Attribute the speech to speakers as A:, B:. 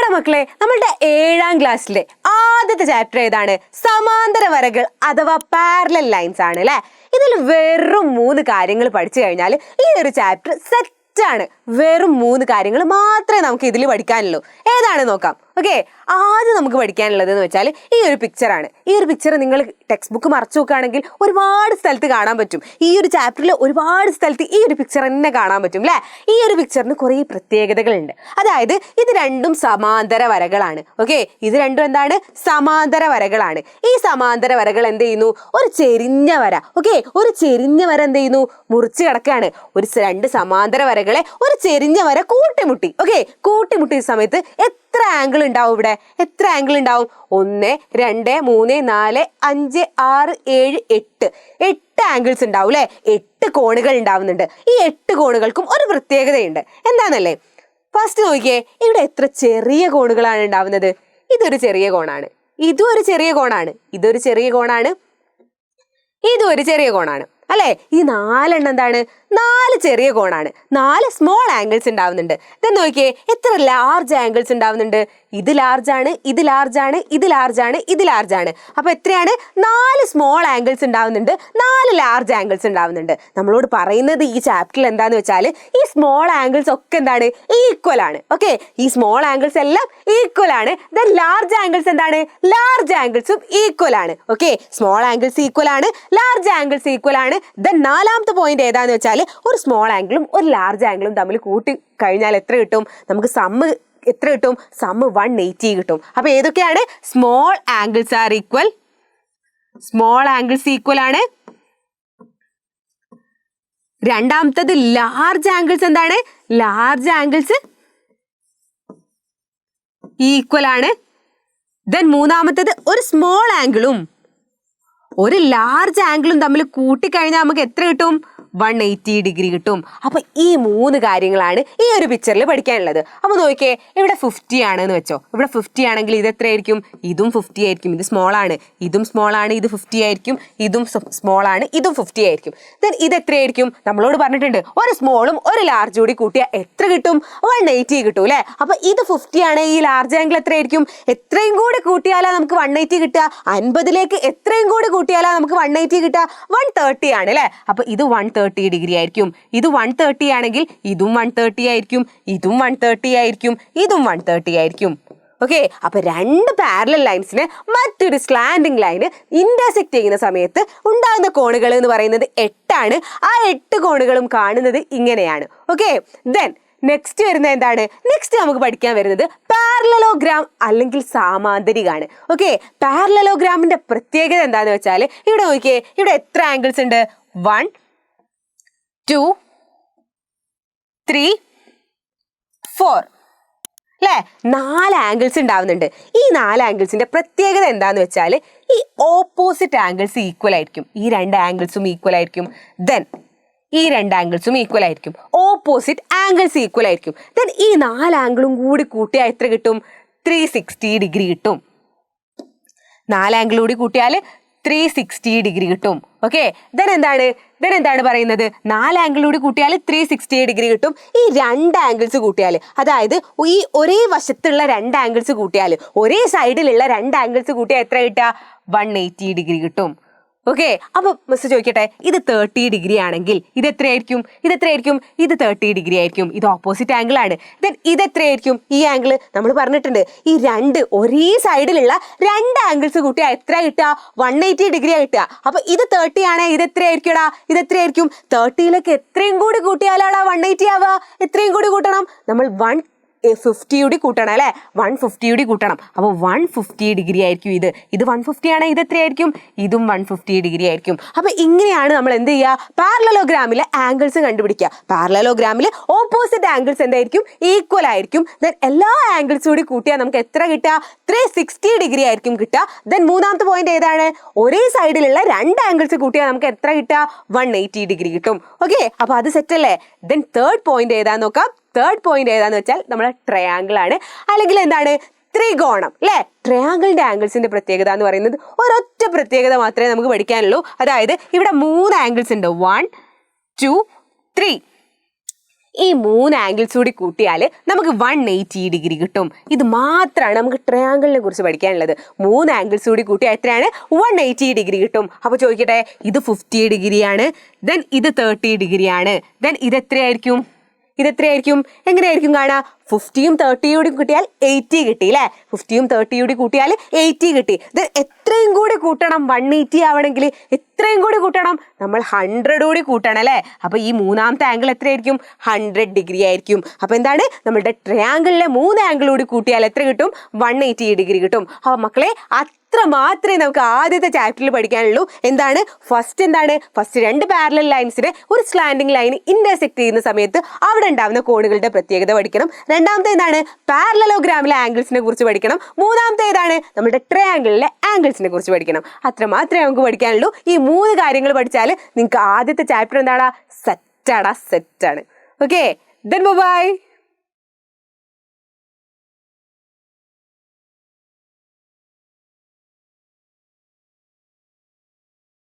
A: എടാ മക്കളെ, നമ്മളുടെ 7ാം ക്ലാസ്സിലെ ആദ്യത്തെ ചാപ്റ്റർ ഏതാണ്? സമാന്തര വരകൾ അഥവാ പാരലൽ ലൈൻസ് ആണ് അല്ലെ. ഇതിൽ വെറും 3 കാര്യങ്ങൾ പഠിച്ചു കഴിഞ്ഞാൽ ഈ ഒരു ചാപ്റ്റർ സെറ്റാണ്. വെറും 3 കാര്യങ്ങൾ മാത്രമേ നമുക്ക് ഇതിൽ പഠിക്കാനുള്ളൂ. ഏതാണ് നോക്കാം. ഓക്കെ, ആദ്യം നമുക്ക് പഠിക്കാനുള്ളത് എന്ന് വെച്ചാൽ ഈ ഒരു പിക്ചറാണ്. ഈ ഒരു പിക്ചർ നിങ്ങൾ ടെക്സ്റ്റ് ബുക്ക് മറച്ചു നോക്കുകയാണെങ്കിൽ ഒരുപാട് സ്ഥലത്ത് കാണാൻ പറ്റും. ഈ ഒരു ചാപ്റ്ററിൽ ഒരുപാട് സ്ഥലത്ത് ഈ ഒരു പിക്ചർ തന്നെ കാണാൻ പറ്റും അല്ലേ. ഈ ഒരു പിക്ചറിന് കുറേ പ്രത്യേകതകളുണ്ട്. അതായത് ഇത് രണ്ടും സമാന്തര വരകളാണ്. ഓക്കെ, ഇത് രണ്ടും എന്താണ്? സമാന്തര വരകളാണ്. ഈ സമാന്തര വരകൾ എന്ത് ചെയ്യുന്നു? ഒരു ചെരിഞ്ഞ വര. ഓക്കെ, ഒരു ചെരിഞ്ഞ വര എന്ത് ചെയ്യുന്നു? മുറിച്ച് കിടക്കുകയാണ്. ഒരു 2 സമാന്തര വരകളെ ഒരു ചെരിഞ്ഞ വര കൂട്ടിമുട്ടി. ഓക്കെ, കൂട്ടിമുട്ടിയ സമയത്ത് എത്ര ആംഗിൾ ഉണ്ടാവും ഇവിടെ? എത്ര ആംഗിൾ ഉണ്ടാവും? 1, 2, 3, 4, 5, 6, 7, 8. 8 ആംഗിൾസ് ഉണ്ടാവും അല്ലെ. 8 കോണുകൾ ഉണ്ടാവുന്നുണ്ട്. ഈ 8 കോണുകൾക്കും ഒരു പ്രത്യേകതയുണ്ട്. എന്താണെന്നല്ലേ, ഫസ്റ്റ് നോക്കിയേ, ഇവിടെ എത്ര ചെറിയ കോണുകളാണ് ഉണ്ടാവുന്നത്? ഇതൊരു ചെറിയ കോണാണ്, ഇതും ഒരു ചെറിയ കോണാണ്, ഇതൊരു ചെറിയ കോണാണ്, ഇതും ഒരു ചെറിയ കോണാണ് അല്ലെ. ഈ 4 എന്താണ്? 4 ചെറിയ കോണാണ്. 4 സ്മോൾ ആംഗിൾസ് ഉണ്ടാവുന്നുണ്ട്. ഇത് നോക്കിയേ, എത്ര ലാർജ് ആംഗിൾസ് ഉണ്ടാവുന്നുണ്ട്? ഇത് ലാർജ് ആണ്, ഇത് ലാർജ് ആണ്, ഇത് ലാർജ് ആണ്, ഇത് ലാർജ് ആണ്. അപ്പൊ എത്രയാണ്? 4 സ്മോൾ ആംഗിൾസ് ഉണ്ടാവുന്നുണ്ട്, 4 ലാർജ് ആംഗിൾസ് ഉണ്ടാവുന്നുണ്ട്. നമ്മളോട് പറയുന്നത് ഈ ചാപ്റ്ററിൽ എന്താന്ന് വെച്ചാൽ ഈ സ്മോൾ ആംഗിൾസ് ഒക്കെ എന്താണ്? ഈക്വൽ ആണ്. ഓക്കെ, ഈ സ്മോൾ ആംഗിൾസ് എല്ലാം ഈക്വൽ ആണ്. ദെൻ ലാർജ് ആംഗിൾസ് എന്താണ്? ലാർജ് ആംഗിൾസും ഈക്വൽ ആണ്. ഓക്കെ, സ്മോൾ ആംഗിൾസ് ഈക്വൽ ആണ്, ലാർജ് ആംഗിൾസ് ഈക്വൽ ആണ്. ദെൻ 4ാമത്തെ പോയിന്റ് ഏതാന്ന് വെച്ചാൽ ഒരു സ്മോൾ ആംഗിളും ഒരു ലാർജ് ആംഗിളും തമ്മിൽ കൂട്ടി കഴിഞ്ഞാൽ എത്ര കിട്ടും? നമുക്ക് സമ്മ് എത്ര കിട്ടും? സമ്മ് 180 കിട്ടും. അപ്പൊ ഏതൊക്കെയാണ്? Small angles are equal, small angles equal ആണ്. രണ്ടാമത്തത് ലാർജ് ആംഗിൾസ് എന്താണ്? ലാർജ് ആംഗിൾസ് ഈക്വൽ ആണ്. ദെൻ മൂന്നാമത്തത് ഒരു സ്മോൾ ആംഗിളും ഒരു ലാർജ് ആംഗിളും തമ്മിൽ കൂട്ടിക്കഴിഞ്ഞാൽ നമുക്ക് എത്ര കിട്ടും? 180 ഡിഗ്രി കിട്ടും. അപ്പൊ ഈ 3 കാര്യങ്ങളാണ് ഈ ഒരു പിക്ചറിൽ പഠിക്കാനുള്ളത്. അപ്പൊ നോക്കിയേ, ഇവിടെ 50 ആണെന്ന് വെച്ചോ. ഇവിടെ 50 ആണെങ്കിൽ ഇത് എത്രയായിരിക്കും? ഇതും 50 ആയിരിക്കും. ഇത് സ്മോൾ ആണ്, ഇതും സ്മോൾ ആണ്, ഇത് 50 ആയിരിക്കും, ഇതും സ്മോൾ ആണ്, ഇതും 50 ആയിരിക്കും. ദെൻ ഇത് എത്രയായിരിക്കും? നമ്മളോട് പറഞ്ഞിട്ടുണ്ട് ഒരു സ്മോളും ഒരു ലാർജ് കൂടി കൂട്ടിയാൽ എത്ര കിട്ടും? 180 കിട്ടും അല്ലെ. അപ്പൊ ഇത് 50 ആണ്. ഈ ലാർജ് ആംഗിൾ എത്രയായിരിക്കും? എത്രയും കൂടി കൂട്ടിയാലാ നമുക്ക് 180 കിട്ടുക? 50ലേക്ക് എത്രയും കൂടി കൂട്ടിയാലാ നമുക്ക് 180 കിട്ടുക? 130 ആണ് അല്ലെ. അപ്പൊ ഇത് 130 ഡിഗ്രി ആയിരിക്കും. ഇത് 130 ആണെങ്കിൽ ഇതും 130 ആയിരിക്കും, ഇതും 130 ആയിരിക്കും, ഇതും 130 ആയിരിക്കും. ഓക്കെ, അപ്പൊ 2 പാരലൽ ലൈൻസിന് മറ്റൊരു സ്ലാൻഡിങ് ലൈന് ഇന്റർസെക്ട് ചെയ്യുന്ന സമയത്ത് ഉണ്ടാകുന്ന കോണുകൾ എന്ന് പറയുന്നത് 8 ആണ്. ആ 8 കോണുകളും കാണുന്നത് ഇങ്ങനെയാണ്. ഓക്കെ, ദെൻ നെക്സ്റ്റ് വരുന്നത് എന്താണ്? നെക്സ്റ്റ് നമുക്ക് പഠിക്കാൻ വരുന്നത് പാരലലോഗ്രാം അല്ലെങ്കിൽ സാമാന്തരികാണ്. ഓക്കെ, പാരലലോഗ്രാമിന്റെ പ്രത്യേകത എന്താന്ന് വെച്ചാൽ ഇവിടെ നോക്കിയേ, ഇവിടെ എത്ര ആംഗിൾസ് ഉണ്ട്? 1, 2, 3, 4 അല്ലേ. 4 ആംഗിൾസ് ഉണ്ടാവുന്നുണ്ട്. ഈ 4 ആംഗിൾസിന്റെ പ്രത്യേകത എന്താന്ന് വെച്ചാൽ ഈ ഓപ്പോസിറ്റ് ആംഗിൾസ് ഈക്വൽ ആയിരിക്കും. ഈ 2 ആംഗിൾസും ഈക്വൽ ആയിരിക്കും. ദെൻ ഈ 2 ആംഗിൾസും ഈക്വൽ ആയിരിക്കും. ഓപ്പോസിറ്റ് ആംഗിൾസ് ഈക്വൽ ആയിരിക്കും. ദെൻ ഈ 4 ആംഗിളും കൂടി കൂട്ടിയാൽ എത്ര കിട്ടും? 360 ഡിഗ്രി കിട്ടും. 4 ആംഗിൾ കൂടി കൂട്ടിയാൽ 360 ഡിഗ്രി കിട്ടും. ഓക്കെ, ദെൻ എന്താണ് പറയുന്നത്? 4 ആംഗിൾ കൂടി കൂട്ടിയാൽ 360 ഡിഗ്രി കിട്ടും. ഈ 2 ആംഗിൾസ് കൂട്ടിയാൽ, അതായത് ഈ ഒരേ വശത്തുള്ള 2 ആംഗിൾസ് കൂട്ടിയാൽ, ഒരേ സൈഡിലുള്ള 2 ആംഗിൾസ് കൂട്ടിയാൽ എത്ര കിട്ടുക? 180 ഡിഗ്രി കിട്ടും. ഓക്കെ, അപ്പൊ മിസ് ചോദിക്കട്ടെ, ഇത് 30 ഡിഗ്രി ആണെങ്കിൽ ഇത് എത്രയായിരിക്കും? ഇത് 30 ഡിഗ്രി ആയിരിക്കും. ഇത് ഓപ്പോസിറ്റ് ആംഗിൾ ആണ്. ദെൻ ഇത് എത്രയായിരിക്കും? ഈ ആംഗിൾ നമ്മൾ പറഞ്ഞിട്ടുണ്ട്, ഈ 2 ഒരേ സൈഡിലുള്ള 2 ആംഗിൾസ് കൂട്ടിയാൽ എത്ര കിട്ടുക? 180 ഡിഗ്രിയാ കിട്ടുക. അപ്പൊ ഇത് 30 ആണ്. ഇത് എത്രയായിരിക്കും? ഇത് എത്രയായിരിക്കും? 30ലേക്ക് എത്രയും കൂടി കൂട്ടിയാലാടാ 180 ആവുക? എത്രയും കൂടി കൂട്ടണം? നമ്മൾ 150 കൂടി കൂട്ടണം അല്ലെ. 150 കൂടി കൂട്ടണം. അപ്പൊ 150 ഡിഗ്രി ആയിരിക്കും ഇത്. ഇത് 150 ആണ്. ഇത് എത്രയായിരിക്കും? ഇതും 150 ഡിഗ്രി ആയിരിക്കും. അപ്പൊ ഇങ്ങനെയാണ് നമ്മൾ എന്ത് ചെയ്യുക? പാരലലോഗ്രാമിലെ ആംഗിൾസ് കണ്ടുപിടിക്കുക. പാരലലോഗ്രാമിൽ ഓപ്പോസിറ്റ് ആംഗിൾസ് എന്തായിരിക്കും? ഈക്വൽ ആയിരിക്കും. ദെൻ എല്ലാ ആംഗിൾസ് കൂടി കൂട്ടിയാൽ നമുക്ക് എത്ര കിട്ടുക? 360 ഡിഗ്രി ആയിരിക്കും കിട്ടുക. ദെൻ മൂന്നാമത്തെ പോയിന്റ് ഏതാണ്? ഒരേ സൈഡിലുള്ള 2 ആംഗിൾസ് കൂട്ടിയാൽ നമുക്ക് എത്ര കിട്ടുക? 180 ഡിഗ്രി കിട്ടും. ഓക്കെ, അപ്പൊ അത് സെറ്റ് അല്ലേ. ദെൻ തേർഡ് പോയിന്റ് ഏതാന്ന് നോക്കാം. തേർഡ് പോയിന്റ് ഏതാന്ന് വെച്ചാൽ നമ്മുടെ ട്രയാങ്കിൾ ആണ്, അല്ലെങ്കിൽ എന്താണ്? ത്രികോണം അല്ലെ. ട്രയാങ്കിളിന്റെ ആംഗിൾസിന്റെ പ്രത്യേകത എന്ന് പറയുന്നത് ഒരൊറ്റ പ്രത്യേകത മാത്രമേ നമുക്ക് പഠിക്കാനുള്ളൂ. അതായത് ഇവിടെ 3 ആംഗിൾസ് ഉണ്ട്. 1, 2, 3. ഈ 3 ആംഗിൾസ് കൂടി കൂട്ടിയാൽ നമുക്ക് 180 ഡിഗ്രി കിട്ടും. ഇത് മാത്രമാണ് നമുക്ക് ട്രയാങ്കിളിനെ കുറിച്ച് പഠിക്കാനുള്ളത്. 3 ആംഗിൾസ് കൂടി കൂട്ടിയാൽ എത്രയാണ്? 180 ഡിഗ്രി കിട്ടും. അപ്പോൾ ചോദിക്കട്ടെ, ഇത് 50 ഡിഗ്രിയാണ്, ദെൻ ഇത് 30 ഡിഗ്രിയാണ്, ദെൻ ഇത് എത്രയായിരിക്കും? എങ്ങനെയായിരിക്കും കാണാ? 50യും 30യും കൂടി കൂട്ടിയാൽ 80 കിട്ടി അല്ലേ? 50യും 30യും കൂടി കൂട്ടിയാൽ 80 കിട്ടി. ദെൻ എത്രയും കൂടി കൂട്ടണം 180 ആവണമെങ്കിൽ? എത്രയും കൂടി കൂട്ടണം? നമ്മൾ 100 കൂടി കൂട്ടണം അല്ലേ? അപ്പൊ ഈ മൂന്നാമത്തെ ആംഗിൾ എത്രയായിരിക്കും? 100 ഡിഗ്രി ആയിരിക്കും. അപ്പൊ എന്താണ്? നമ്മുടെ ട്രയാങ്കിളിലെ 3 ആംഗിൾ കൂടി കൂട്ടിയാൽ എത്ര കിട്ടും? 180 ഡിഗ്രി കിട്ടും. അപ്പൊ മക്കളെ അത്ര മാത്രമേ നമുക്ക് ആദ്യത്തെ ചാപ്റ്ററിൽ പഠിക്കാനുള്ളൂ. എന്താണ്? ഫസ്റ്റ് 2 പാരലൽ ലൈൻസിനെ ഒരു സ്ലാൻഡിങ് ലൈൻ ഇന്റർസെക്ട് ചെയ്യുന്ന സമയത്ത് അവിടെ ഉണ്ടാവുന്ന കോണുകളുടെ പ്രത്യേകത പഠിക്കണം. രണ്ടാമത്തെ എന്താണ്? പാരലലോഗ്രാമിലെ ആംഗിൾസിനെ കുറിച്ച് പഠിക്കണം. മൂന്നാമത്തെ ഏതാണ്? നമ്മുടെ ട്രയാങ്കിളിലെ ആംഗിൾസിനെ കുറിച്ച് പഠിക്കണം. അത്ര മാത്രമേ നമുക്ക് പഠിക്കാനുള്ളൂ. ഈ 3 കാര്യങ്ങൾ പഠിച്ചാൽ നിങ്ങൾക്ക് ആദ്യത്തെ ചാപ്റ്റർ എന്താണ്? സെറ്റാണ്. Okay, then bye.